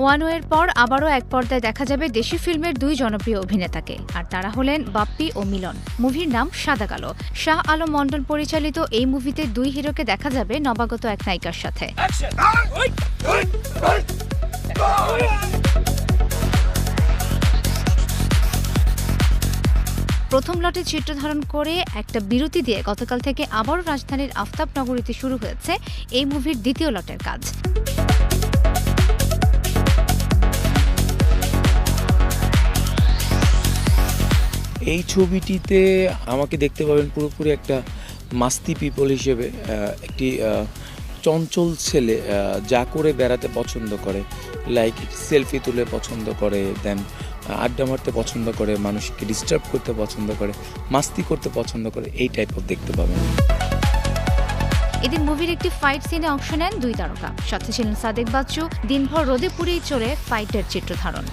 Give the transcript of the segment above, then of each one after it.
ওয়ানওয়ের পর আবারও এক পর্দায় দেখা যাবে দেশি ফিল্মের দুই জনপ্রিয় অভিনেতাকে, আর তারা হলেন বাপ্পি ও মিলন। মুভির নাম সাদা কালো। শাহ আলম মন্ডল পরিচালিত এই মুভিতে দুই হিরোকে দেখা যাবে নবাগত এক নায়িকার সাথে। প্রথম লটে চিত্র ধারণ করে একটা বিরতি দিয়ে গতকাল থেকে আবারও রাজধানীর আফতাব নগরীতে শুরু হয়েছে এই মুভির দ্বিতীয় লটের কাজ। এই ছবিটিতে আমাকে দেখতে পাবেন পুরোপুরি একটা মাস্তি পিপল হিসেবে, একটি চঞ্চল ছেলে যা করে বেড়াতে পছন্দ করে, লাইক সেলফি তুলে পছন্দ করে, দেন আড্ডা মারতে পছন্দ করে, মানুষকে ডিস্টার্ব করতে পছন্দ করে, মাস্তি করতে পছন্দ করে, এই টাইপ অফ দেখতে পাবেন। এদিন মুভির একটি ফাইট সিনে অংশ নেন দুই তারকা, সাথে ছিলেন সাদেক বাচ্চু। দিনভর রোদে পুড়েই চলে ফাইটের চিত্র ধারণ।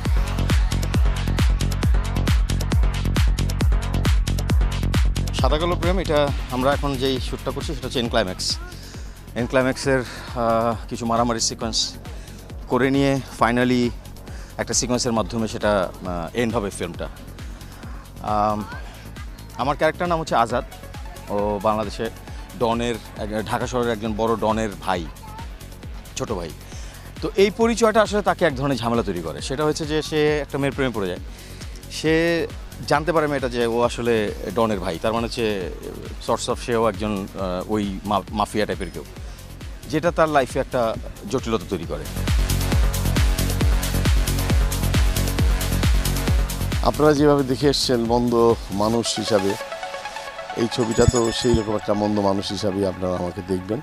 সাদা কালো প্রেম, এটা আমরা এখন যেই শ্যুটটা করছি সেটা হচ্ছে এনক্লাইম্যাক্সের কিছু মারামারি সিকোয়েন্স করে নিয়ে ফাইনালি একটা সিকোয়েন্সের মাধ্যমে সেটা এন্ড হবে ফিল্মটা। আমার ক্যারেক্টার নাম হচ্ছে আজাদ। ও বাংলাদেশে ডনের, ঢাকা শহরের একজন বড় ডনের ভাই, ছোট ভাই। তো এই পরিচয়টা আসলে তাকে এক ধরনের ঝামেলা তৈরি করে। সেটা হচ্ছে যে সে একটা মেয়ের প্রেমে পড়ে যায়। সে জানতে পারে মেয়েটা যে ও আসলে ডনের ভাই, তার মানে হচ্ছে সর্টস অফ সেও একজন ওই মাফিয়া টাইপের কেউ, যেটা তার লাইফে একটা জটিলতা তৈরি করে। আপনারা যেভাবে দেখে এসছেন মন্দ মানুষ হিসাবে, এই ছবিটা তো সেই রকম একটা মন্দ মানুষ হিসাবে আপনারা আমাকে দেখবেন।